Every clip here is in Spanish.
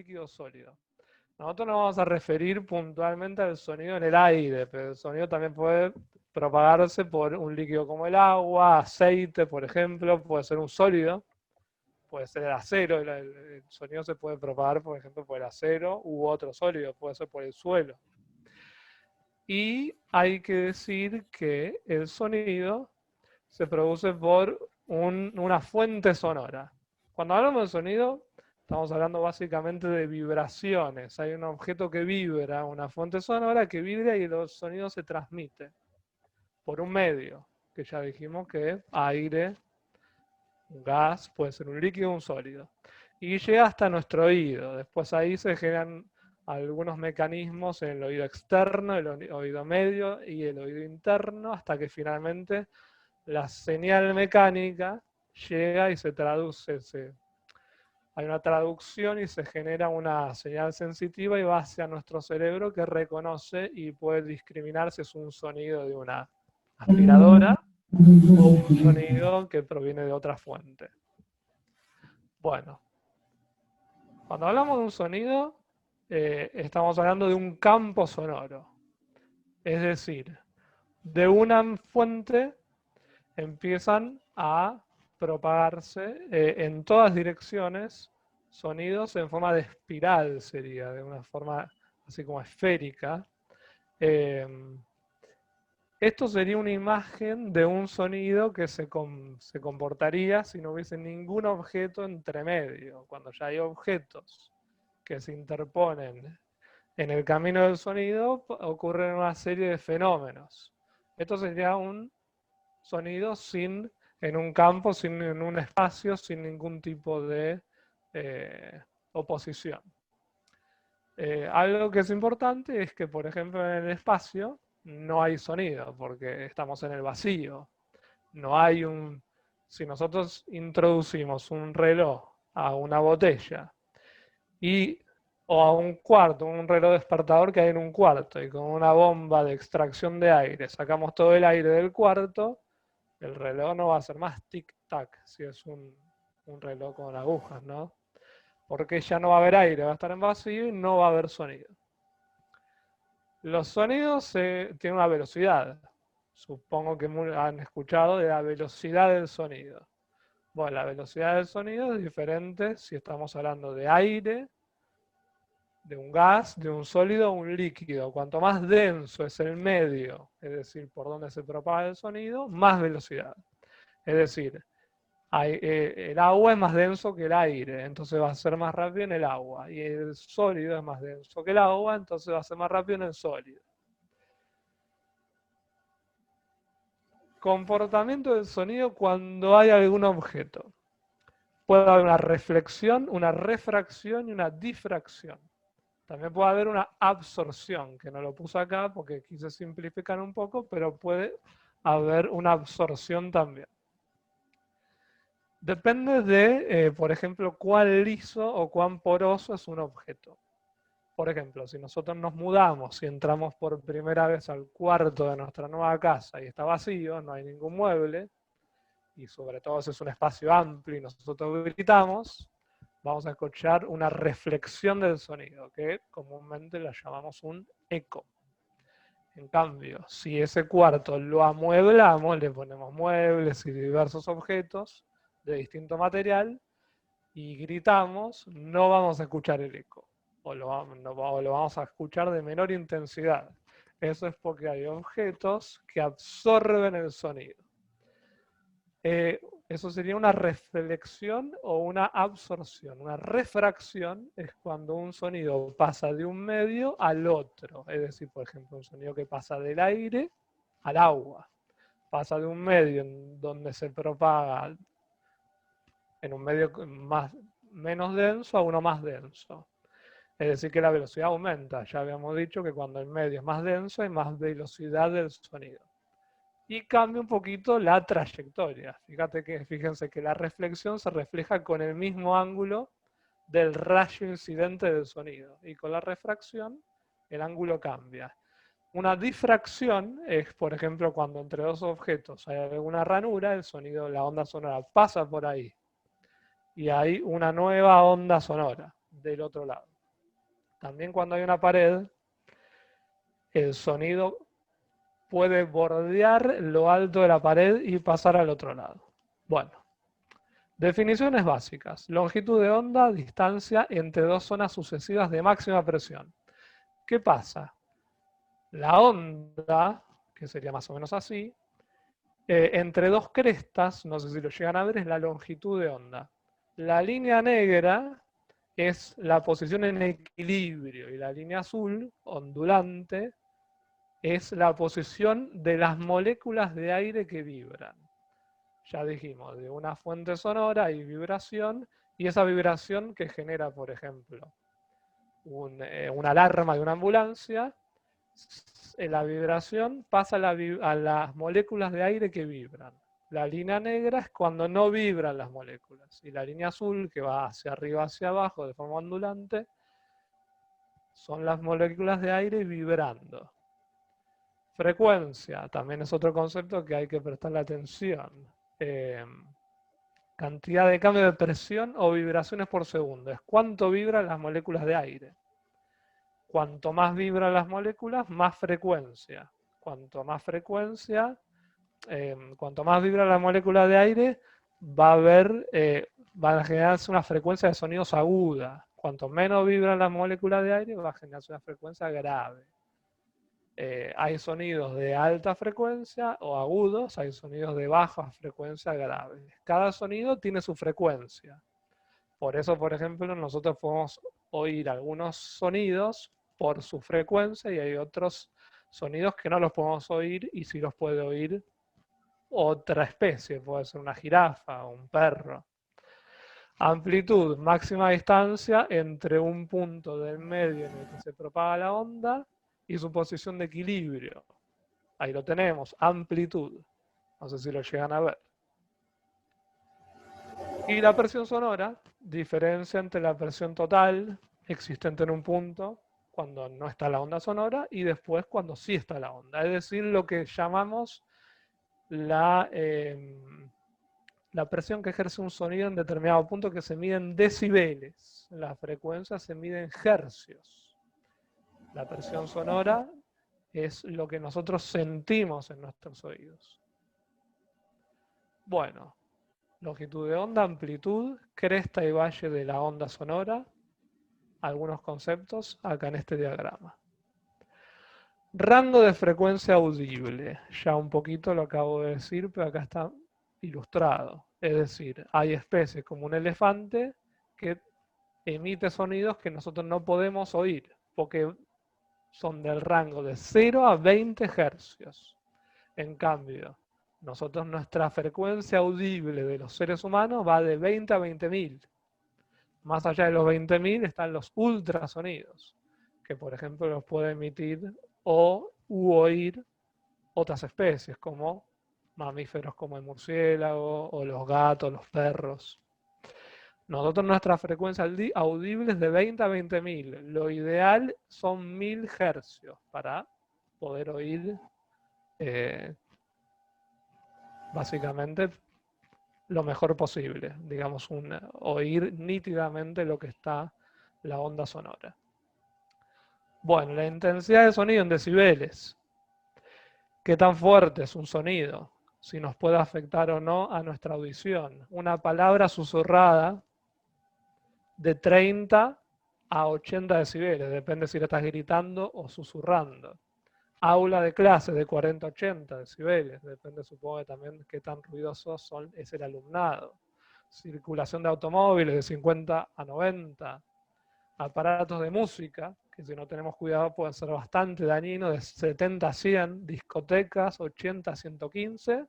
líquido o sólido. Nosotros nos vamos a referir puntualmente al sonido en el aire, pero el sonido también puede propagarse por un líquido como el agua, aceite, por ejemplo, puede ser un sólido, puede ser el acero, el sonido se puede propagar, por ejemplo, por el acero u otro sólido, puede ser por el suelo. Y hay que decir que el sonido se produce por una fuente sonora. Cuando hablamos de sonido, estamos hablando básicamente de vibraciones. Hay un objeto que vibra, una fuente sonora que vibra y el sonido se transmite por un medio, que ya dijimos que es aire, un gas, puede ser un líquido o un sólido. Y llega hasta nuestro oído. Después ahí se generan algunos mecanismos en el oído externo, el oído medio y el oído interno, hasta que finalmente la señal mecánica llega y se traduce, hay una traducción y se genera una señal sensitiva y va hacia nuestro cerebro que reconoce y puede discriminar si es un sonido de una aspiradora o un sonido que proviene de otra fuente. Bueno, cuando hablamos de un sonido, estamos hablando de un campo sonoro. Es decir, de una fuente empiezan a propagarse en todas direcciones sonidos en forma de espiral, sería, de una forma así como esférica. Esto sería una imagen de un sonido que se comportaría si no hubiese ningún objeto entre medio. Cuando ya hay objetos que se interponen en el camino del sonido, ocurren una serie de fenómenos. Esto sería un sonido en un campo, en un espacio, sin ningún tipo de oposición. Algo que es importante es que, por ejemplo, en el espacio no hay sonido, porque estamos en el vacío. No hay si nosotros introducimos un reloj a una botella o a un cuarto, un reloj despertador que hay en un cuarto, y con una bomba de extracción de aire sacamos todo el aire del cuarto, el reloj no va a hacer más tic-tac si es un reloj con agujas, ¿no? Porque ya no va a haber aire, va a estar en vacío y no va a haber sonido. Los sonidos tienen una velocidad. Supongo que han escuchado de la velocidad del sonido. Bueno, la velocidad del sonido es diferente si estamos hablando de aire, de un gas, de un sólido o un líquido. Cuanto más denso es el medio, es decir, por donde se propaga el sonido, más velocidad. Es decir, el agua es más denso que el aire, entonces va a ser más rápido en el agua. Y el sólido es más denso que el agua, entonces va a ser más rápido en el sólido. Comportamiento del sonido cuando hay algún objeto. Puede haber una reflexión, una refracción y una difracción. También puede haber una absorción, que no lo puse acá porque quise simplificar un poco, pero puede haber una absorción también. Depende de, por ejemplo, cuán liso o cuán poroso es un objeto. Por ejemplo, si nosotros nos mudamos y entramos por primera vez al cuarto de nuestra nueva casa y está vacío, no hay ningún mueble, y sobre todo si es un espacio amplio y nosotros gritamos, vamos a escuchar una reflexión del sonido, que comúnmente la llamamos un eco. En cambio, si ese cuarto lo amueblamos, le ponemos muebles y diversos objetos de distinto material y gritamos, no vamos a escuchar el eco, o lo vamos a escuchar de menor intensidad. Eso es porque hay objetos que absorben el sonido. Eso sería una reflexión o una absorción. Una refracción es cuando un sonido pasa de un medio al otro. Es decir, por ejemplo, un sonido que pasa del aire al agua. Pasa de un medio en donde se propaga en un medio menos denso a uno más denso. Es decir, que la velocidad aumenta. Ya habíamos dicho que cuando el medio es más denso hay más velocidad del sonido. Y cambia un poquito la trayectoria. Fíjense que la reflexión se refleja con el mismo ángulo del rayo incidente del sonido. Y con la refracción, el ángulo cambia. Una difracción es, por ejemplo, cuando entre dos objetos hay alguna ranura, el sonido, la onda sonora pasa por ahí. Y hay una nueva onda sonora del otro lado. También cuando hay una pared, el sonido puede bordear lo alto de la pared y pasar al otro lado. Bueno, definiciones básicas. Longitud de onda, distancia entre dos zonas sucesivas de máxima presión. ¿Qué pasa? La onda, que sería más o menos así, entre dos crestas, no sé si lo llegan a ver, es la longitud de onda. La línea negra es la posición en equilibrio y la línea azul, ondulante, es la posición de las moléculas de aire que vibran. Ya dijimos, de una fuente sonora hay vibración y esa vibración que genera, por ejemplo, una alarma de una ambulancia, la vibración pasa a las moléculas de aire que vibran. La línea negra es cuando no vibran las moléculas y la línea azul, que va hacia arriba, hacia abajo de forma ondulante, son las moléculas de aire vibrando. Frecuencia, también es otro concepto que hay que prestarle atención. Cantidad de cambio de presión o vibraciones por segundo. Es cuánto vibran las moléculas de aire. Cuanto más vibran las moléculas, más frecuencia. Cuanto más frecuencia, cuanto más vibra la molécula de aire, va a generarse una frecuencia de sonidos aguda. Cuanto menos vibran las moléculas de aire, va a generarse una frecuencia grave. Hay sonidos de alta frecuencia o agudos, hay sonidos de baja frecuencia graves. Cada sonido tiene su frecuencia. Por eso, por ejemplo, nosotros podemos oír algunos sonidos por su frecuencia y hay otros sonidos que no los podemos oír y sí los puede oír otra especie, puede ser una jirafa o un perro. Amplitud, máxima distancia entre un punto del medio en el que se propaga la onda y su posición de equilibrio. Ahí lo tenemos, amplitud. No sé si lo llegan a ver. Y la presión sonora, diferencia entre la presión total existente en un punto cuando no está la onda sonora y después cuando sí está la onda. Es decir, lo que llamamos la presión que ejerce un sonido en determinado punto, que se mide en decibeles. La frecuencia se mide en hercios. La presión sonora es lo que nosotros sentimos en nuestros oídos. Bueno, longitud de onda, amplitud, cresta y valle de la onda sonora, algunos conceptos acá en este diagrama. Rango de frecuencia audible, ya un poquito lo acabo de decir, pero acá está ilustrado. Es decir, hay especies como un elefante que emite sonidos que nosotros no podemos oír, porque son del rango de 0 a 20 hercios. En cambio, nosotros nuestra frecuencia audible de los seres humanos va de 20 a 20.000. Más allá de los 20.000 están los ultrasonidos, que por ejemplo los puede emitir u oír otras especies, como mamíferos como el murciélago, o los gatos, los perros. Nosotros nuestra frecuencia audible es de 20 a 20.000. Lo ideal son 1000 hercios para poder oír básicamente lo mejor posible, digamos, oír nítidamente lo que está la onda sonora. Bueno, la intensidad de sonido en decibeles. ¿Qué tan fuerte es un sonido? Si nos puede afectar o no a nuestra audición. Una palabra susurrada de 30 a 80 decibeles, depende si la estás gritando o susurrando. Aula de clase de 40 a 80 decibeles, depende supongo también qué tan ruidoso es el alumnado. Circulación de automóviles de 50 a 90. Aparatos de música, que si no tenemos cuidado pueden ser bastante dañinos, de 70 a 100. Discotecas 80 a 115.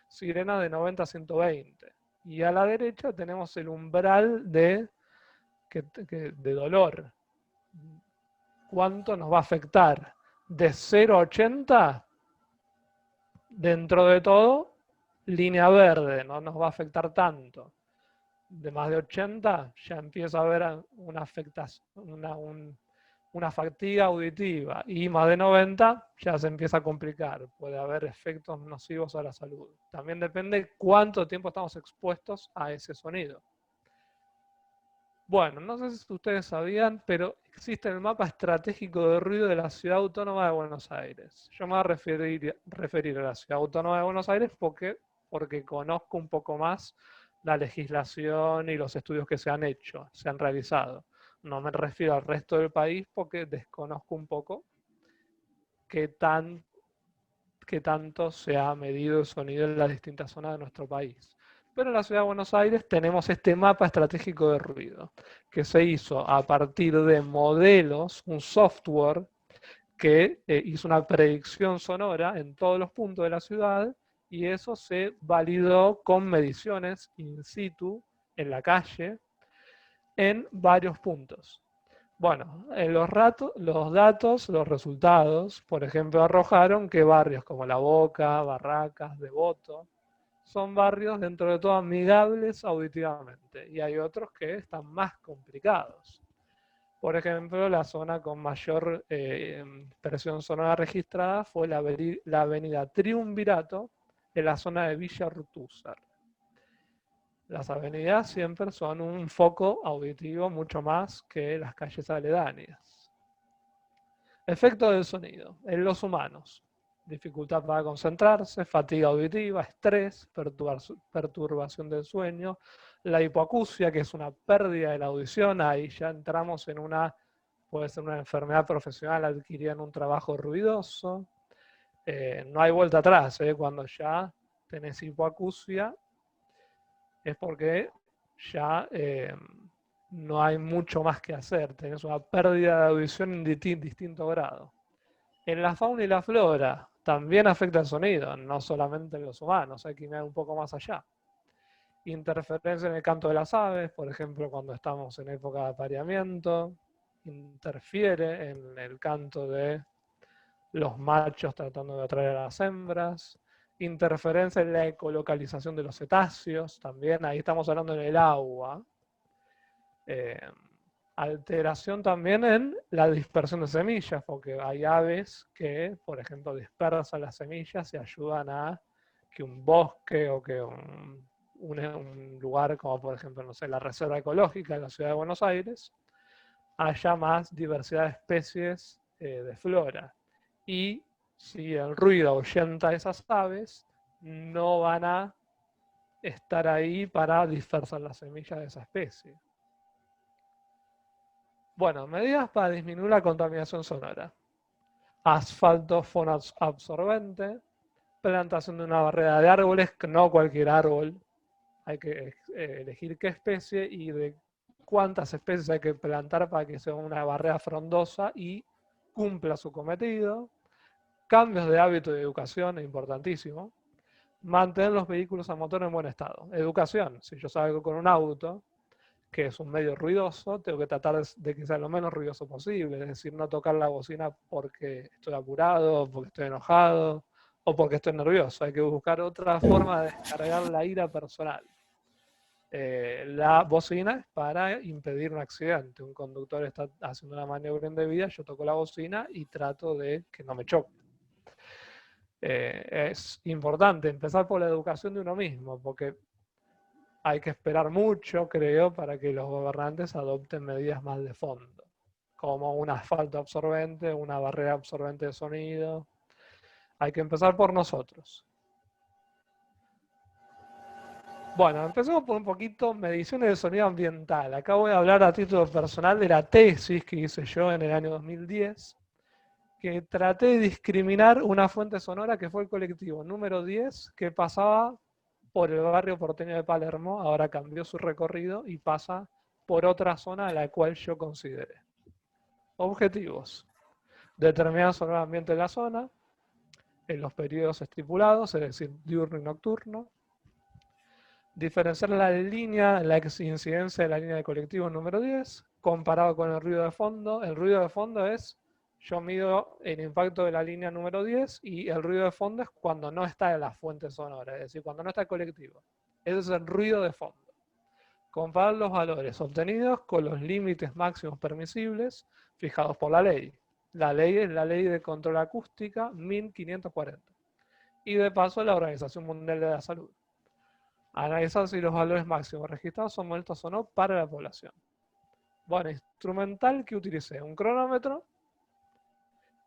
Sirena de 90 a 120. Y a la derecha tenemos el umbral de dolor. ¿Cuánto nos va a afectar? De 0 a 80, dentro de todo, línea verde, no nos va a afectar tanto. De más de 80 ya empieza a haber una afectación, una fatiga auditiva, y más de 90 ya se empieza a complicar, puede haber efectos nocivos a la salud. También depende cuánto tiempo estamos expuestos a ese sonido. Bueno, no sé si ustedes sabían, pero existe el mapa estratégico de ruido de la Ciudad Autónoma de Buenos Aires. Yo me voy a referir a la Ciudad Autónoma de Buenos Aires porque conozco un poco más la legislación y los estudios que se han hecho, se han realizado. No me refiero al resto del país porque desconozco un poco qué tan qué tanto se ha medido el sonido en las distintas zonas de nuestro país. Pero en la ciudad de Buenos Aires tenemos este mapa estratégico de ruido, que se hizo a partir de modelos, un software que hizo una predicción sonora en todos los puntos de la ciudad y eso se validó con mediciones in situ en la calle en varios puntos. Bueno, los datos, los resultados, por ejemplo, arrojaron que barrios como La Boca, Barracas, Devoto, son barrios dentro de todo amigables auditivamente y hay otros que están más complicados. Por ejemplo, la zona con mayor presión sonora registrada fue la avenida Triunvirato en la zona de Villa Urtúzar. Las avenidas siempre son un foco auditivo mucho más que las calles aledañas. Efecto del sonido en los humanos. Dificultad para concentrarse, fatiga auditiva, estrés, perturbación del sueño, la hipoacusia, que es una pérdida de la audición, ahí ya entramos en puede ser una enfermedad profesional adquirida en un trabajo ruidoso. No hay vuelta atrás, cuando ya tenés hipoacusia es porque ya no hay mucho más que hacer, tenés una pérdida de audición en distinto grado. En la fauna y la flora también afecta el sonido, no solamente en los humanos, hay que ir un poco más allá. Interferencia en el canto de las aves, por ejemplo, cuando estamos en época de apareamiento, interfiere en el canto de los machos tratando de atraer a las hembras, interferencia en la ecolocalización de los cetáceos, también ahí estamos hablando en el agua, eh, alteración también en la dispersión de semillas, porque hay aves que, por ejemplo, dispersan las semillas y ayudan a que un bosque o que un lugar como por ejemplo, no sé, la Reserva Ecológica de la Ciudad de Buenos Aires, haya más diversidad de especies de flora. Y si el ruido ahuyenta a esas aves, no van a estar ahí para dispersar las semillas de esa especie. Bueno, medidas para disminuir la contaminación sonora. Asfalto fonoabsorbente, plantación de una barrera de árboles, no cualquier árbol, hay que elegir qué especie y de cuántas especies hay que plantar para que sea una barrera frondosa y cumpla su cometido. Cambios de hábito y educación, es importantísimo. Mantener los vehículos a motor en buen estado. Educación, si yo salgo con un auto, que es un medio ruidoso, tengo que tratar de que sea lo menos ruidoso posible, es decir, no tocar la bocina porque estoy apurado, porque estoy enojado o porque estoy nervioso. Hay que buscar otra forma de descargar la ira personal. La bocina es para impedir un accidente. Un conductor está haciendo una maniobra indebida, yo toco la bocina y trato de que no me choque. Es importante empezar por la educación de uno mismo, porque hay que esperar mucho, creo, para que los gobernantes adopten medidas más de fondo, como un asfalto absorbente, una barrera absorbente de sonido. Hay que empezar por nosotros. Bueno, empecemos por un poquito mediciones de sonido ambiental. Acá voy a hablar a título personal de la tesis que hice yo en el año 2010, que traté de discriminar una fuente sonora que fue el colectivo número 10, que pasaba por el barrio porteño de Palermo, ahora cambió su recorrido y pasa por otra zona a la cual yo consideré. Objetivos. Determinar sonido ambiente en la zona, en los periodos estipulados, es decir, diurno y nocturno. Diferenciar la incidencia de la línea de colectivo número 10, comparado con el ruido de fondo. El ruido de fondo es, yo mido el impacto de la línea número 10 y el ruido de fondo es cuando no está en la fuente sonora, es decir, cuando no está el colectivo. Ese es el ruido de fondo. Comparar los valores obtenidos con los límites máximos permisibles fijados por la ley. La ley es la ley de control acústica 1540. Y de paso la Organización Mundial de la Salud. Analizar si los valores máximos registrados son molestos o no para la población. Bueno, instrumental que utilicé un cronómetro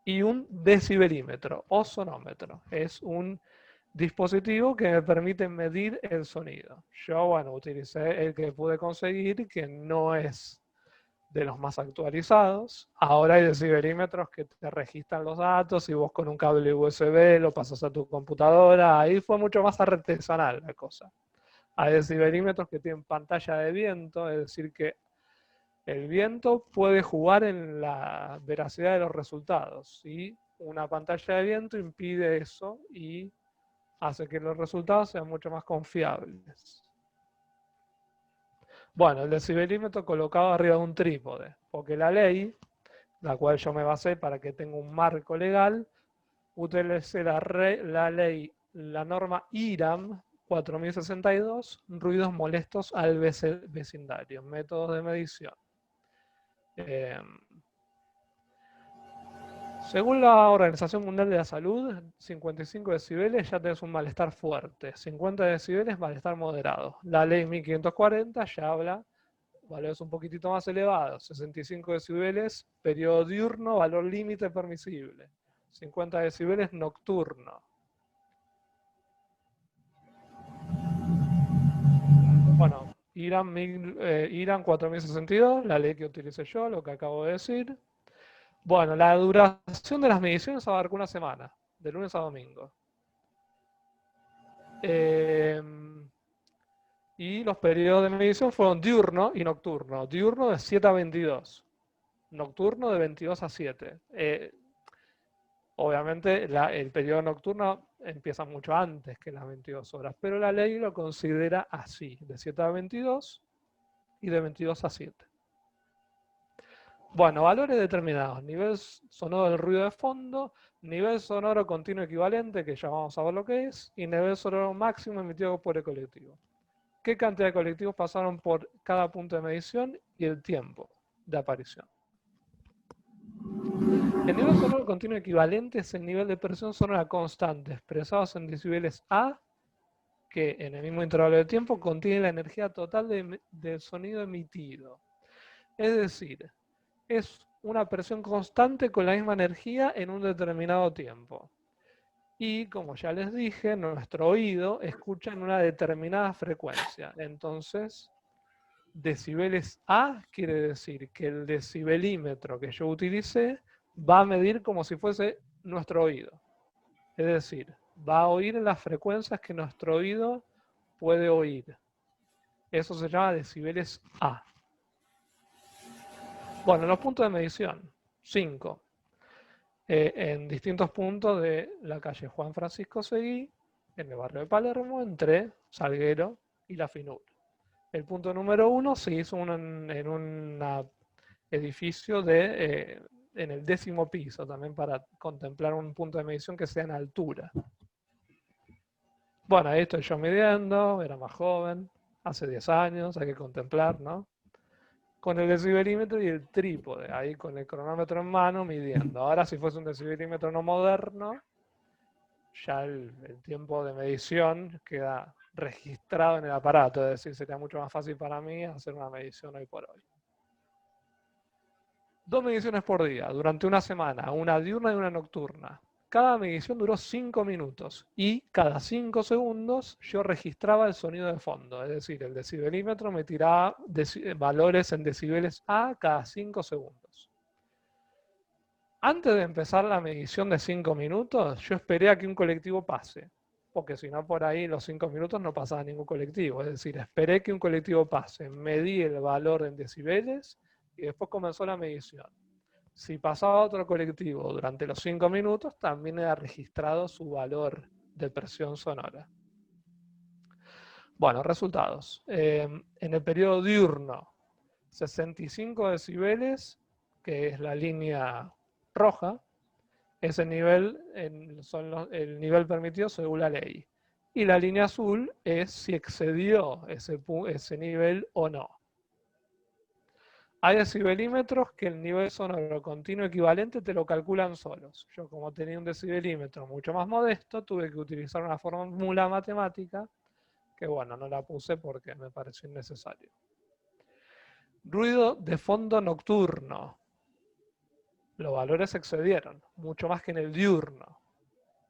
y un decibelímetro o sonómetro. Es un dispositivo que me permite medir el sonido. Yo, bueno, utilicé el que pude conseguir, que no es de los más actualizados. Ahora hay decibelímetros que te registran los datos y vos con un cable USB lo pasas a tu computadora. Ahí fue mucho más artesanal la cosa. Hay decibelímetros que tienen pantalla de viento, es decir, que el viento puede jugar en la veracidad de los resultados. Y una pantalla de viento impide eso y hace que los resultados sean mucho más confiables. Bueno, el decibelímetro colocado arriba de un trípode, porque la ley, la cual yo me basé para que tenga un marco legal, utilicé la norma IRAM 4062, ruidos molestos al vecindario, métodos de medición. Eh, Según la Organización Mundial de la Salud, 55 decibeles ya tenés un malestar fuerte, 50 decibeles malestar moderado. La ley 1540 ya habla valores un poquitito más elevados, 65 decibeles, periodo diurno, valor límite permisible, 50 decibeles nocturno. Bueno, IRAN 4062, la ley que utilicé yo, lo que acabo de decir. Bueno, la duración de las mediciones abarcó una semana, de lunes a domingo. Y los periodos de medición fueron diurno y nocturno. Diurno de 7 a 22, nocturno de 22 a 7. Obviamente el periodo nocturno empieza mucho antes que las 22 horas, pero la ley lo considera así, de 7 a 22 y de 22 a 7. Bueno, valores determinados, nivel sonoro del ruido de fondo, nivel sonoro continuo equivalente, que ya vamos a ver lo que es, y nivel sonoro máximo emitido por el colectivo. ¿Qué cantidad de colectivos pasaron por cada punto de medición y el tiempo de aparición? El nivel sonoro continuo equivalente es el nivel de presión sonora constante, expresados en decibeles A, que en el mismo intervalo de tiempo contiene la energía total del sonido emitido. Es decir, es una presión constante con la misma energía en un determinado tiempo. Y como ya les dije, nuestro oído escucha en una determinada frecuencia. Entonces, decibeles A quiere decir que el decibelímetro que yo utilicé va a medir como si fuese nuestro oído. Es decir, va a oír las frecuencias que nuestro oído puede oír. Eso se llama decibeles A. Bueno, los puntos de medición, 5. En distintos puntos de la calle Juan Francisco Seguí, en el barrio de Palermo, entre Salguero y La Finura. El punto número 1 se hizo en un edificio en el 10º piso, también para contemplar un punto de medición que sea en altura. Bueno, ahí estoy yo midiendo, era más joven, hace 10 años, hay que contemplar, ¿no? Con el decibelímetro y el trípode, ahí con el cronómetro en mano midiendo. Ahora si fuese un decibelímetro no moderno, ya el tiempo de medición queda registrado en el aparato, es decir, sería mucho más fácil para mí hacer una medición hoy por hoy. 2 mediciones por día, durante una semana, una diurna y una nocturna. Cada medición duró 5 minutos y cada 5 segundos yo registraba el sonido de fondo, es decir, el decibelímetro me tiraba valores en decibeles A cada 5 segundos. Antes de empezar la medición de 5 minutos, yo esperé a que un colectivo pase, porque si no por ahí los 5 minutos no pasaba ningún colectivo, es decir, esperé que un colectivo pase, medí el valor en decibeles y después comenzó la medición. Si pasaba otro colectivo durante los 5 minutos, también era registrado su valor de presión sonora. Bueno, resultados. En el periodo diurno, 65 decibeles, que es la línea roja, ese nivel el nivel permitido según la ley. Y la línea azul es si excedió ese nivel o no. Hay decibelímetros que el nivel sonoro continuo equivalente te lo calculan solos. Yo, como tenía un decibelímetro mucho más modesto, tuve que utilizar una fórmula matemática que, bueno, no la puse porque me pareció innecesario. Ruido de fondo nocturno. Los valores se excedieron, mucho más que en el diurno.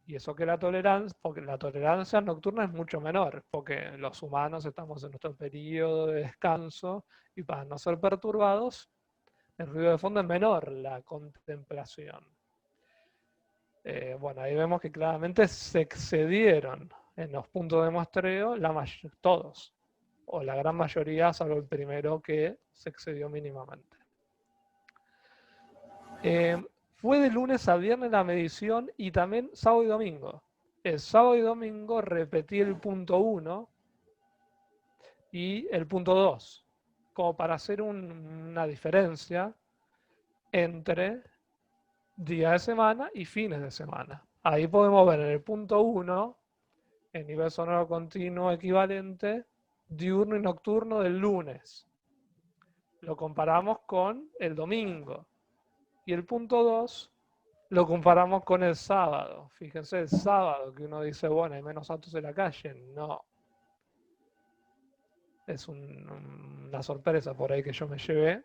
Y eso que la tolerancia, porque la tolerancia nocturna es mucho menor, porque los humanos estamos en nuestro periodo de descanso y para no ser perturbados, el ruido de fondo es menor, la contemplación. Bueno, ahí vemos que claramente se excedieron en los puntos de muestreo todos, o la gran mayoría, salvo el primero que se excedió mínimamente. Fue de lunes a viernes la medición y también sábado y domingo. El sábado y domingo repetí el punto 1 y el punto 2, como para hacer una diferencia entre día de semana y fines de semana. Ahí podemos ver en el punto 1 el nivel sonoro continuo equivalente diurno y nocturno del lunes. Lo comparamos con el domingo. Y el punto 2 lo comparamos con el sábado. Fíjense, el sábado que uno dice, bueno, hay menos autos en la calle. No. Es una sorpresa por ahí que yo me llevé,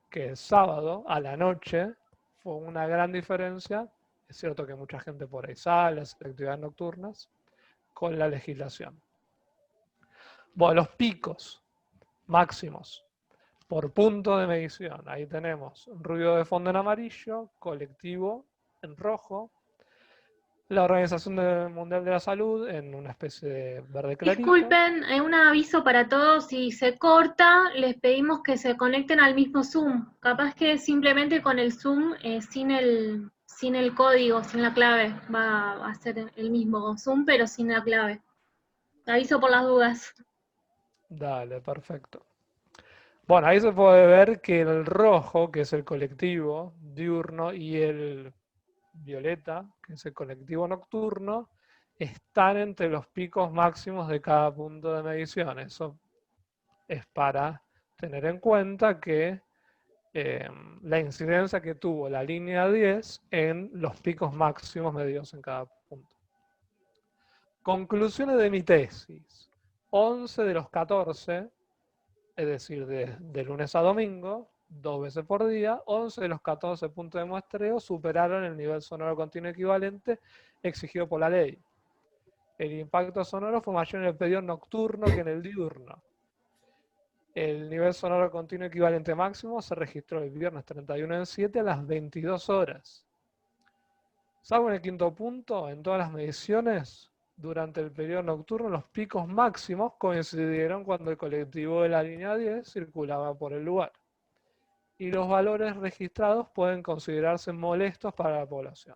que el sábado a la noche fue una gran diferencia. Es cierto que mucha gente por ahí sale, hace actividades nocturnas, con la legislación. Bueno, los picos máximos por punto de medición. Ahí tenemos ruido de fondo en amarillo, colectivo en rojo, la Organización Mundial de la Salud en una especie de verde clarito. Disculpen, un aviso para todos, si se corta, les pedimos que se conecten al mismo Zoom. Capaz que simplemente con el Zoom, sin el código, sin la clave, va a ser el mismo Zoom, pero sin la clave. Aviso por las dudas. Dale, perfecto. Bueno, ahí se puede ver que el rojo, que es el colectivo diurno, y el violeta, que es el colectivo nocturno, están entre los picos máximos de cada punto de medición. Eso es para tener en cuenta que la incidencia que tuvo la línea 10 en los picos máximos medidos en cada punto. Conclusiones de mi tesis. 11 de los 14, es decir, de lunes a domingo, 2 veces por día, 11 de los 14 puntos de muestreo superaron el nivel sonoro continuo equivalente exigido por la ley. El impacto sonoro fue mayor en el periodo nocturno que en el diurno. El nivel sonoro continuo equivalente máximo se registró el viernes 31 del 7 a las 22 horas. Salvo en el quinto punto, en todas las mediciones, durante el periodo nocturno, los picos máximos coincidieron cuando el colectivo de la línea 10 circulaba por el lugar. Y los valores registrados pueden considerarse molestos para la población.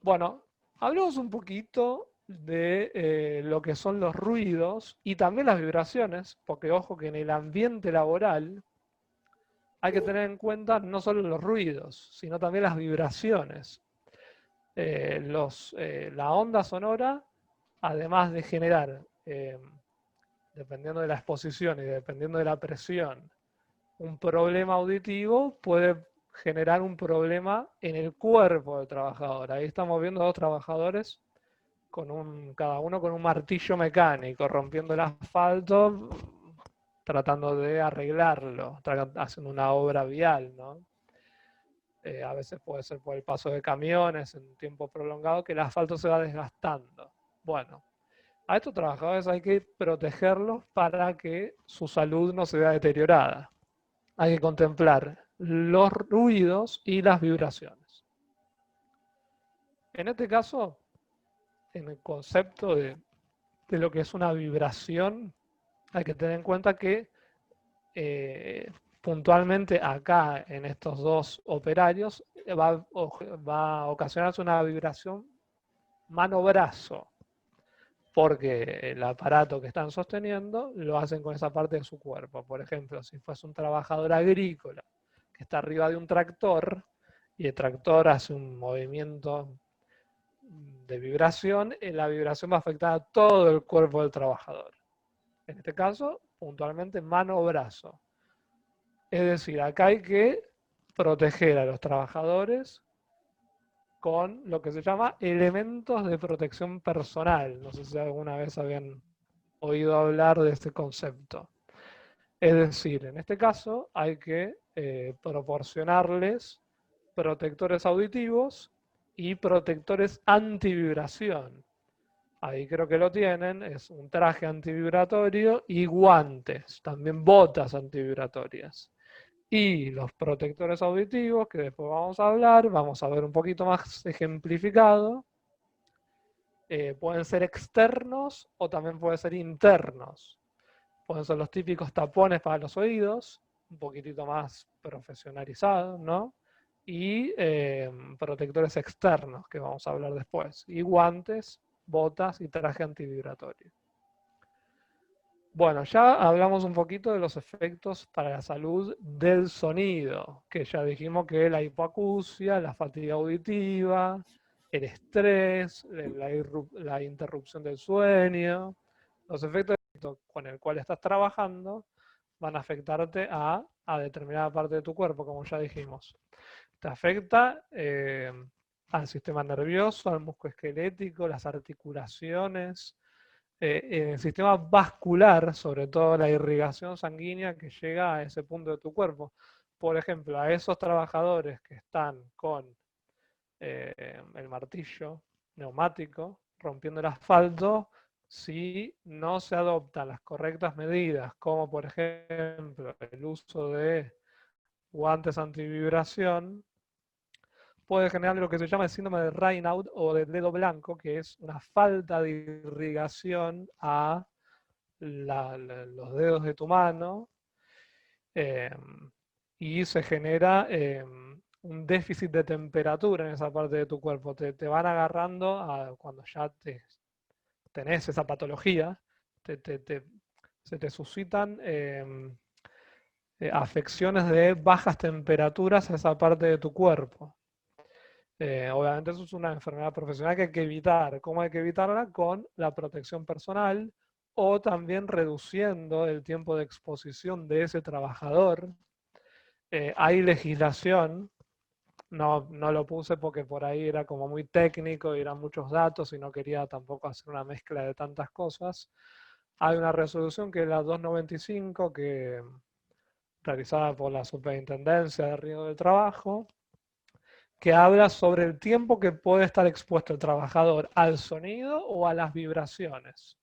Bueno, hablemos un poquito de lo que son los ruidos y también las vibraciones, porque ojo que en el ambiente laboral hay que tener en cuenta no solo los ruidos, sino también las vibraciones. La onda sonora, además de generar, dependiendo de la exposición y dependiendo de la presión, un problema auditivo, puede generar un problema en el cuerpo del trabajador. Ahí estamos viendo dos trabajadores cada uno con un martillo mecánico, rompiendo el asfalto, tratando de arreglarlo, haciendo una obra vial, ¿no? A veces puede ser por el paso de camiones en tiempo prolongado que el asfalto se va desgastando. Bueno, a estos trabajadores hay que protegerlos para que su salud no se vea deteriorada. Hay que contemplar los ruidos y las vibraciones. En este caso, en el concepto de lo que es una vibración, hay que tener en cuenta que puntualmente acá en estos dos operarios va a ocasionarse una vibración mano-brazo, porque el aparato que están sosteniendo lo hacen con esa parte de su cuerpo. Por ejemplo, si fuese un trabajador agrícola que está arriba de un tractor y el tractor hace un movimiento de vibración, la vibración va a afectar a todo el cuerpo del trabajador. En este caso, puntualmente mano-brazo. Es decir, acá hay que proteger a los trabajadores con lo que se llama elementos de protección personal. No sé si alguna vez habían oído hablar de este concepto. Es decir, en este caso hay que proporcionarles protectores auditivos y protectores antivibración. Ahí creo que lo tienen, es un traje antivibratorio y guantes, también botas antivibratorias. Y los protectores auditivos, que después vamos a hablar, vamos a ver un poquito más ejemplificado, pueden ser externos o también pueden ser internos. Pueden ser los típicos tapones para los oídos, un poquitito más profesionalizados, ¿no? Y protectores externos, que vamos a hablar después. Y guantes, botas y traje antivibratorio. Bueno, ya hablamos un poquito de los efectos para la salud del sonido, que ya dijimos que la hipoacusia, la fatiga auditiva, el estrés, la interrupción del sueño, los efectos con el cual estás trabajando van a afectarte a determinada parte de tu cuerpo, como ya dijimos. Te afecta al sistema nervioso, al músculo esquelético, las articulaciones, en el sistema vascular, sobre todo la irrigación sanguínea que llega a ese punto de tu cuerpo. Por ejemplo, a esos trabajadores que están con el martillo neumático rompiendo el asfalto, si no se adoptan las correctas medidas, como por ejemplo el uso de guantes antivibración, puede generar lo que se llama el síndrome de Raynaud o del dedo blanco, que es una falta de irrigación a los dedos de tu mano, eh, y se genera un déficit de temperatura en esa parte de tu cuerpo. Te van agarrando cuando ya tenés esa patología, se te suscitan afecciones de bajas temperaturas a esa parte de tu cuerpo. Obviamente eso es una enfermedad profesional que hay que evitar. ¿Cómo hay que evitarla? Con la protección personal o también reduciendo el tiempo de exposición de ese trabajador. Hay legislación, no lo puse porque por ahí era como muy técnico y eran muchos datos y no quería tampoco hacer una mezcla de tantas cosas. Hay una resolución que es la 295, que realizada por la Superintendencia de Riesgo del Trabajo, que habla sobre el tiempo que puede estar expuesto el trabajador al sonido o a las vibraciones.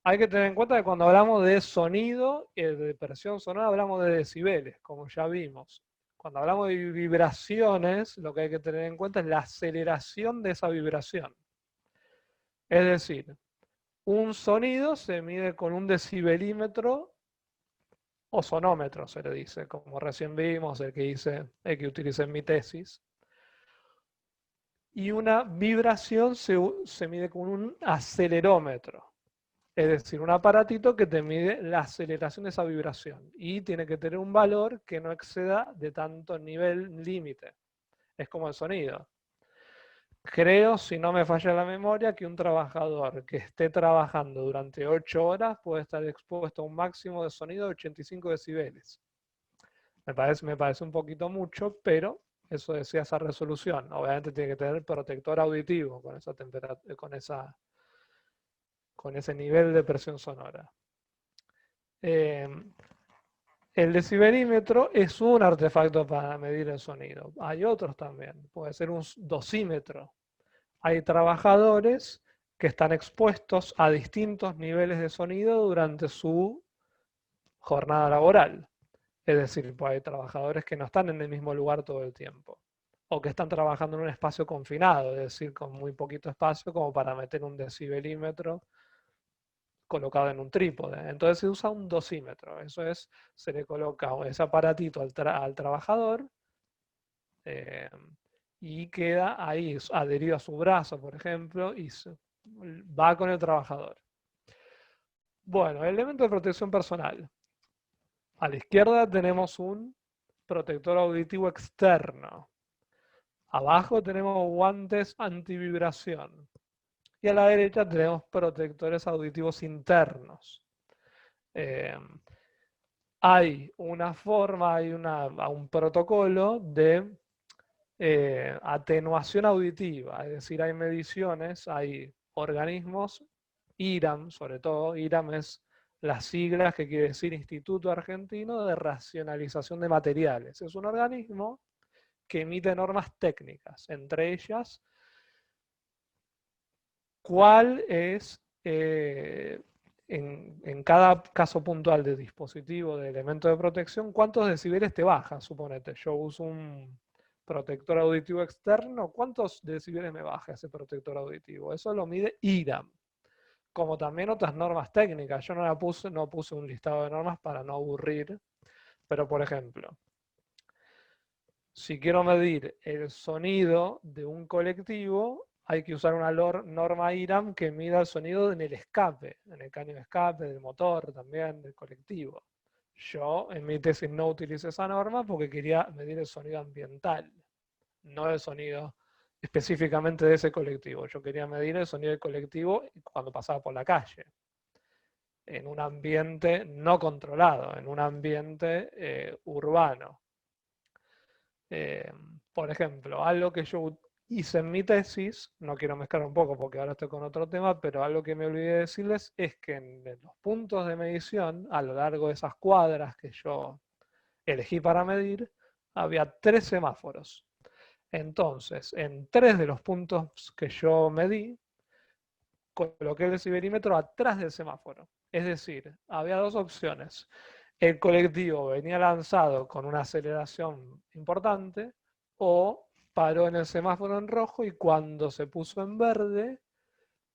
Hay que tener en cuenta que cuando hablamos de sonido, de presión sonora, hablamos de decibeles, como ya vimos. Cuando hablamos de vibraciones, lo que hay que tener en cuenta es la aceleración de esa vibración. Es decir, un sonido se mide con un decibelímetro o sonómetro, se le dice, como recién vimos, el que utilicé en mi tesis. Y una vibración se mide con un acelerómetro. Es decir, un aparatito que te mide la aceleración de esa vibración y tiene que tener un valor que no exceda de tanto nivel límite. Es como el sonido. Creo, si no me falla la memoria, que un trabajador que esté trabajando durante 8 horas puede estar expuesto a un máximo de sonido de 85 decibeles. Me parece un poquito mucho, pero eso decía esa resolución. Obviamente tiene que tener protector auditivo con esa temperatura, con ese nivel de presión sonora. El decibelímetro es un artefacto para medir el sonido. Hay otros también. Puede ser un dosímetro. Hay trabajadores que están expuestos a distintos niveles de sonido durante su jornada laboral. Es decir, pues hay trabajadores que no están en el mismo lugar todo el tiempo. O que están trabajando en un espacio confinado, es decir, con muy poquito espacio como para meter un decibelímetro colocado en un trípode. Entonces se usa un dosímetro. Eso es, se le coloca ese aparatito al trabajador eh, y queda ahí adherido a su brazo, por ejemplo, y va con el trabajador. Bueno, elemento de protección personal. A la izquierda tenemos un protector auditivo externo. Abajo tenemos guantes antivibración. Y a la derecha tenemos protectores auditivos internos. Hay una forma, hay un protocolo de atenuación auditiva, es decir, hay mediciones, hay organismos, IRAM sobre todo, IRAM es las siglas que quiere decir Instituto Argentino de Racionalización de Materiales. Es un organismo que emite normas técnicas, entre ellas, cuál es, en cada caso puntual de dispositivo, de elemento de protección, cuántos decibeles te baja. Suponete, yo uso un protector auditivo externo, ¿cuántos decibeles me baja ese protector auditivo? Eso lo mide IRAM, como también otras normas técnicas. Yo no puse un listado de normas para no aburrir, pero por ejemplo, si quiero medir el sonido de un colectivo, hay que usar una norma IRAM que mida el sonido en el escape, en el caño de escape, del motor también, del colectivo. Yo en mi tesis no utilicé esa norma porque quería medir el sonido ambiental, no el sonido específicamente de ese colectivo. Yo quería medir el sonido del colectivo cuando pasaba por la calle, en un ambiente no controlado, en un ambiente urbano. Por ejemplo, algo que yo hice en mi tesis, no quiero mezclar un poco porque ahora estoy con otro tema, pero algo que me olvidé de decirles es que en los puntos de medición, a lo largo de esas cuadras que yo elegí para medir, había 3 semáforos. Entonces, en 3 de los puntos que yo medí, coloqué el deciberímetro atrás del semáforo. Es decir, había 2 opciones. El colectivo venía lanzado con una aceleración importante o paró en el semáforo en rojo y cuando se puso en verde,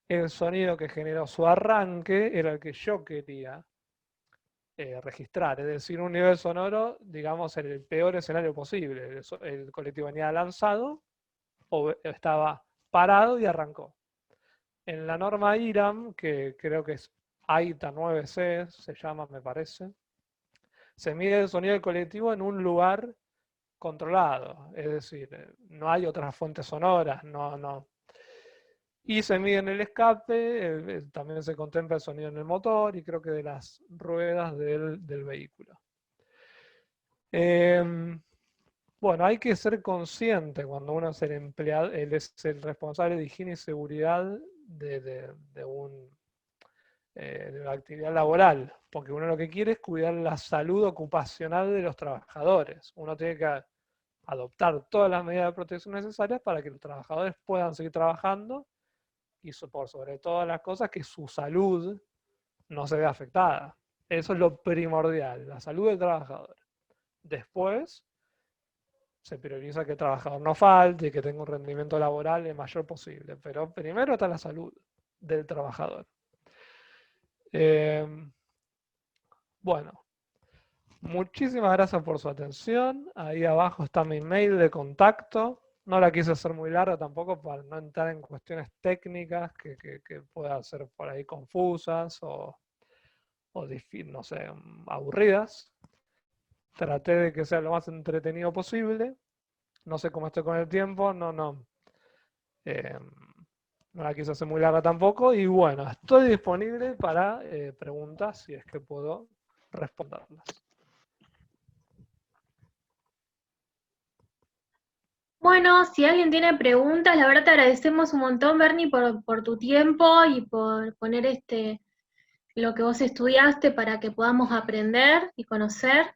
el sonido que generó su arranque era el que yo quería registrar. Es decir, un nivel sonoro, digamos, en el peor escenario posible. El colectivo venía lanzado o estaba parado y arrancó. En la norma IRAM, que creo que es AITA 9C, se llama, me parece, se mide el sonido del colectivo en un lugar controlado, es decir, no hay otras fuentes sonoras, no. Y se mide en el escape, también se contempla el sonido en el motor y creo que de las ruedas del vehículo. Bueno, hay que ser consciente cuando uno es el empleado, él es el responsable de higiene y seguridad de la actividad laboral, porque uno lo que quiere es cuidar la salud ocupacional de los trabajadores. Uno tiene que adoptar todas las medidas de protección necesarias para que los trabajadores puedan seguir trabajando y por sobre todas las cosas que su salud no se vea afectada. Eso es lo primordial, la salud del trabajador. Después se prioriza que el trabajador no falte y que tenga un rendimiento laboral el mayor posible, pero primero está la salud del trabajador. Bueno, muchísimas gracias por su atención. Ahí abajo está mi mail de contacto. No la quise hacer muy larga tampoco para no entrar en cuestiones técnicas que puedan ser por ahí confusas o no sé, aburridas. Traté de que sea lo más entretenido posible. No sé cómo estoy con el tiempo, no la quise hacer muy larga tampoco. Y bueno, estoy disponible para preguntas si es que puedo responderlas. Bueno, si alguien tiene preguntas, la verdad te agradecemos un montón, Bernie, por tu tiempo y por poner lo que vos estudiaste para que podamos aprender y conocer.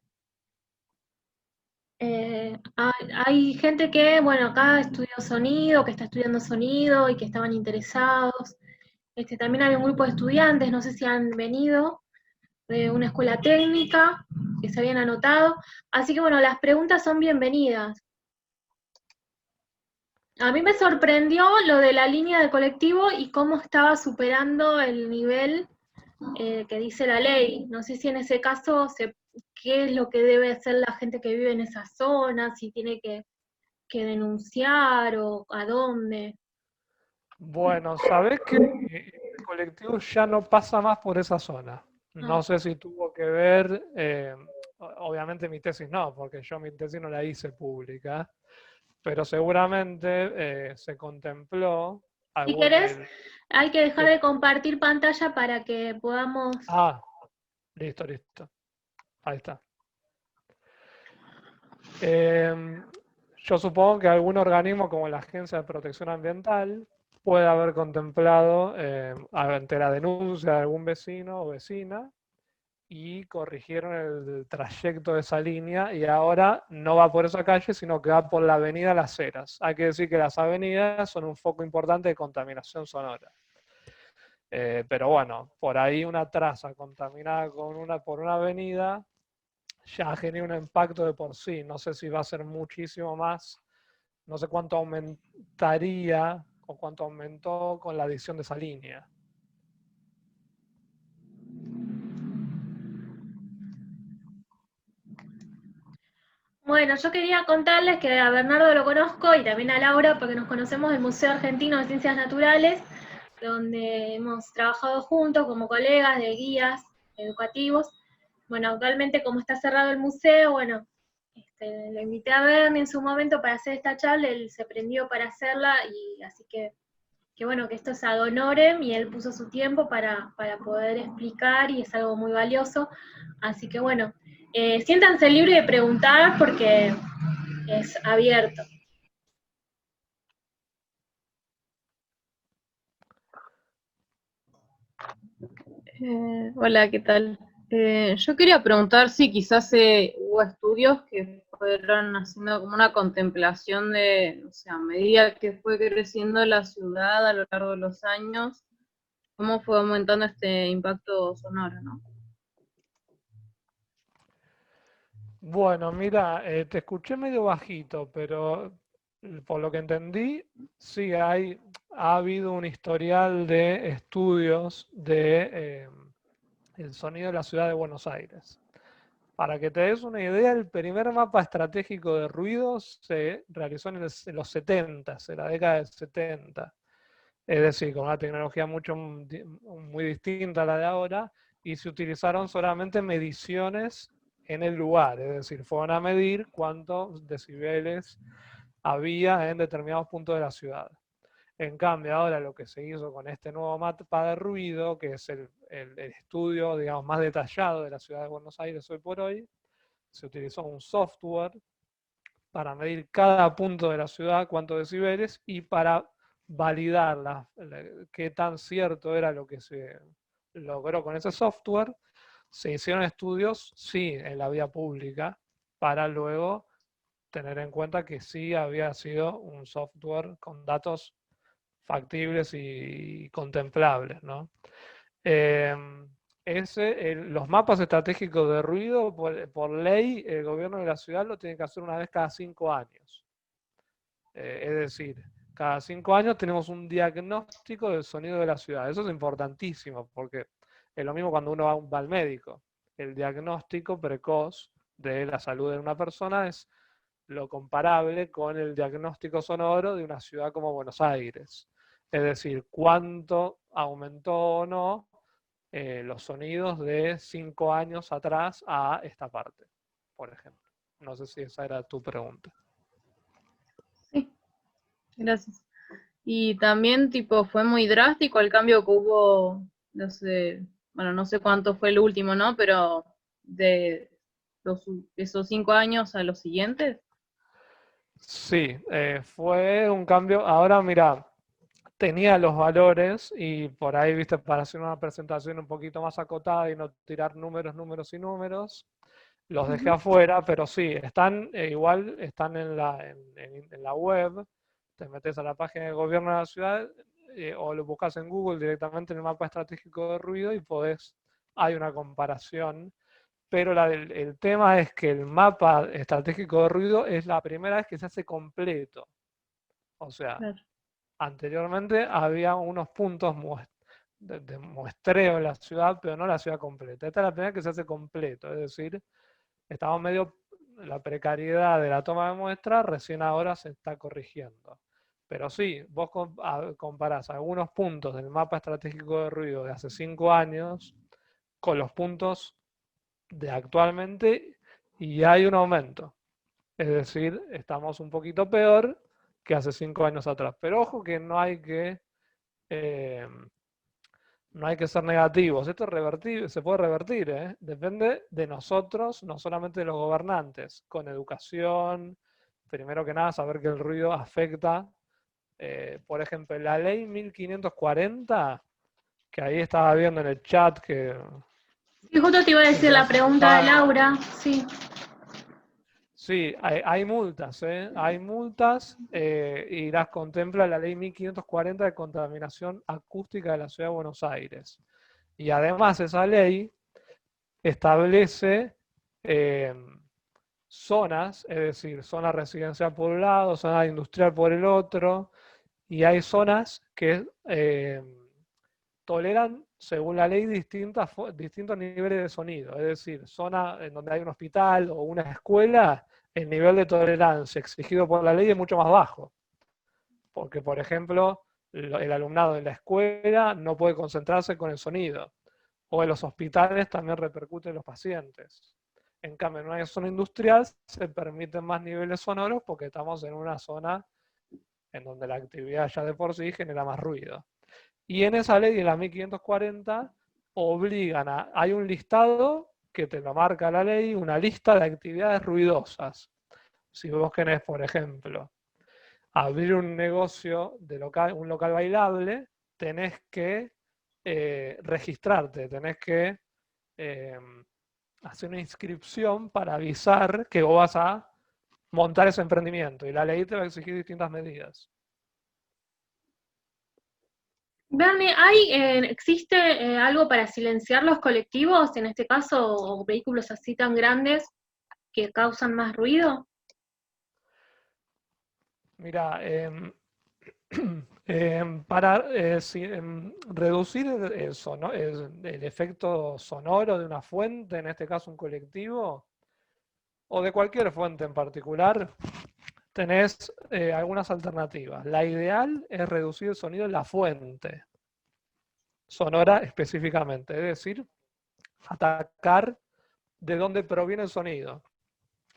Hay gente que, bueno, acá estudió sonido, que está estudiando sonido y que estaban interesados. También hay un grupo de estudiantes, no sé si han venido, de una escuela técnica, que se habían anotado. Así que bueno, las preguntas son bienvenidas. A mí me sorprendió lo de la línea de colectivo y cómo estaba superando el nivel que dice la ley. No sé si en ese caso, qué es lo que debe hacer la gente que vive en esa zona, si tiene que denunciar o a dónde. Bueno, sabés que el colectivo ya no pasa más por esa zona. No sé si tuvo que ver, obviamente mi tesis no, porque yo mi tesis no la hice pública, pero seguramente se contempló Si algún... querés, hay que dejar de compartir pantalla para que podamos... Ah, listo. Ahí está. Yo supongo que algún organismo como la Agencia de Protección Ambiental puede haber contemplado ante la denuncia de algún vecino o vecina y corrigieron el trayecto de esa línea y ahora no va por esa calle, sino que va por la avenida Las Heras. Hay que decir que las avenidas son un foco importante de contaminación sonora. Pero bueno, por ahí una traza contaminada por una avenida ya genera un impacto de por sí. No sé si va a ser muchísimo más, no sé cuánto aumentaría o cuánto aumentó con la adición de esa línea. Bueno, yo quería contarles que a Bernardo lo conozco y también a Laura porque nos conocemos del Museo Argentino de Ciencias Naturales, donde hemos trabajado juntos como colegas de guías educativos. Bueno, actualmente como está cerrado el museo, bueno, le invité a Bernie en su momento para hacer esta charla, él se prendió para hacerla y así que bueno, que esto es ad honorem y él puso su tiempo para poder explicar y es algo muy valioso. Así que bueno, siéntanse libres de preguntar porque es abierto. Hola, ¿qué tal? Yo quería preguntar si quizás hubo estudios que fueron haciendo como una contemplación de, o sea, a medida que fue creciendo la ciudad a lo largo de los años, cómo fue aumentando este impacto sonoro, ¿no? Bueno, mira, te escuché medio bajito, pero por lo que entendí, sí ha habido un historial de estudios de el sonido de la ciudad de Buenos Aires. Para que te des una idea, el primer mapa estratégico de ruidos se realizó en los 70, en la década del 70. Es decir, con una tecnología muy distinta a la de ahora, y se utilizaron solamente mediciones en el lugar, es decir, fueron a medir cuántos decibeles había en determinados puntos de la ciudad. En cambio, ahora lo que se hizo con este nuevo mapa de ruido, que es el estudio, digamos, más detallado de la ciudad de Buenos Aires hoy por hoy, se utilizó un software para medir cada punto de la ciudad, cuántos decibeles, y para validar qué tan cierto era lo que se logró con ese software, se hicieron estudios, sí, en la vía pública, para luego tener en cuenta que sí había sido un software con datos factibles y contemplables, ¿no? Los mapas estratégicos de ruido, por ley, el gobierno de la ciudad lo tiene que hacer una vez cada 5 años. Es decir, cada 5 años tenemos un diagnóstico del sonido de la ciudad. Eso es importantísimo, porque es lo mismo cuando uno va al médico. El diagnóstico precoz de la salud de una persona es lo comparable con el diagnóstico sonoro de una ciudad como Buenos Aires. Es decir, cuánto aumentó o no los sonidos de 5 años atrás a esta parte, por ejemplo. No sé si esa era tu pregunta. Sí, gracias. Y también, tipo, fue muy drástico el cambio que hubo, no sé, bueno, no sé cuánto fue el último, ¿no? Pero de esos 5 años a los siguientes. Sí, fue un cambio. Ahora, mira, tenía los valores y por ahí, viste, para hacer una presentación un poquito más acotada y no tirar números, números y números, los dejé afuera, pero sí, están igual, están en la web, te metes a la página del gobierno de la ciudad o lo buscas en Google directamente en el mapa estratégico de ruido y hay una comparación, pero el tema es que el mapa estratégico de ruido es la primera vez que se hace completo. O sea, Claro. anteriormente había unos puntos de muestreo en la ciudad, pero no la ciudad completa. Esta es la primera vez que se hace completo, es decir, estamos medio, la precariedad de la toma de muestras recién ahora se está corrigiendo. Pero sí, vos comparás algunos puntos del mapa estratégico de ruido de hace 5 años con los puntos de actualmente y hay un aumento. Es decir, estamos un poquito peor que hace 5 años atrás. Pero ojo que eh, no hay que ser negativos. Esto es revertible, se puede revertir, ¿eh? Depende de nosotros, no solamente de los gobernantes, con educación, primero que nada, saber que el ruido afecta. Por ejemplo, la ley 1540, que ahí estaba viendo en el chat que Sí, justo te iba a decir la pregunta de Laura, sí. Sí, hay multas, ¿eh? Hay multas y las contempla la ley 1540 de contaminación acústica de la Ciudad de Buenos Aires. Y además esa ley establece zonas, es decir, zona residencial por un lado, zona industrial por el otro, y hay zonas que toleran, según la ley, distintos niveles de sonido. Es decir, zona en donde hay un hospital o una escuela, el nivel de tolerancia exigido por la ley es mucho más bajo. Porque, por ejemplo, el alumnado de la escuela no puede concentrarse con el sonido. O en los hospitales también repercute en los pacientes. En cambio, en una zona industrial se permiten más niveles sonoros porque estamos en una zona en donde la actividad ya de por sí genera más ruido. Y en esa ley, en la 1540, hay un listado que te lo marca la ley, una lista de actividades ruidosas. Si vos querés, por ejemplo, abrir un negocio de un local bailable, tenés que registrarte, tenés que hacer una inscripción para avisar que vos vas a montar ese emprendimiento y la ley te va a exigir distintas medidas. Bernie, ¿existe algo para silenciar los colectivos, en este caso, o vehículos así tan grandes que causan más ruido? Mira, para reducir el efecto sonoro de una fuente, en este caso un colectivo, o de cualquier fuente en particular, tenés algunas alternativas. La ideal es reducir el sonido en la fuente sonora específicamente, es decir, atacar de dónde proviene el sonido.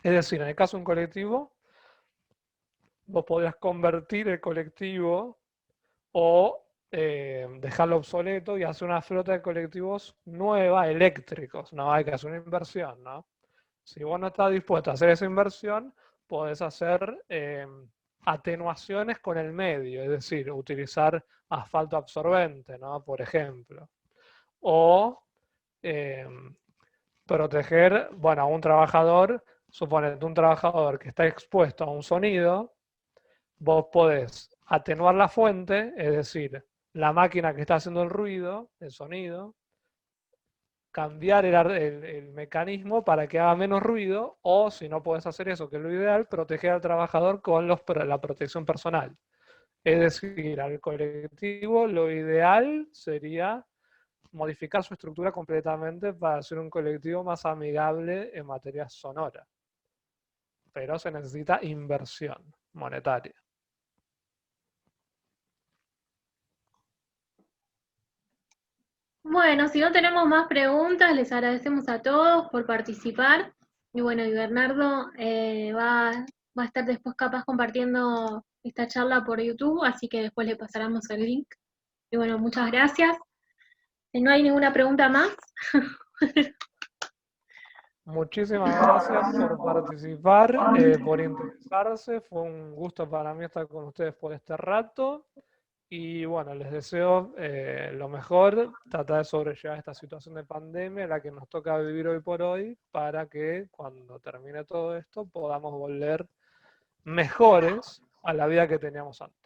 Es decir, en el caso de un colectivo, vos podrías convertir el colectivo o dejarlo obsoleto y hacer una flota de colectivos nueva, eléctricos, ¿no? Hay que hacer una inversión, ¿no? Si vos no estás dispuesto a hacer esa inversión, podés hacer atenuaciones con el medio, es decir, utilizar asfalto absorbente, ¿no? Por ejemplo. O proteger, bueno, a un trabajador, suponete un trabajador que está expuesto a un sonido, vos podés atenuar la fuente, es decir, la máquina que está haciendo el ruido, el sonido, cambiar el mecanismo para que haga menos ruido, o si no podés hacer eso, que es lo ideal, proteger al trabajador con la protección personal. Es decir, al colectivo lo ideal sería modificar su estructura completamente para hacer un colectivo más amigable en materia sonora. Pero se necesita inversión monetaria. Bueno, si no tenemos más preguntas, les agradecemos a todos por participar. Y bueno, y Bernardo va a estar después capaz compartiendo esta charla por YouTube, así que después le pasaremos el link. Y bueno, muchas gracias. Si no hay ninguna pregunta más. Muchísimas gracias por participar, por interesarse. Fue un gusto para mí estar con ustedes por este rato. Y bueno, les deseo lo mejor, tratar de sobrellevar esta situación de pandemia, la que nos toca vivir hoy por hoy, para que cuando termine todo esto podamos volver mejores a la vida que teníamos antes.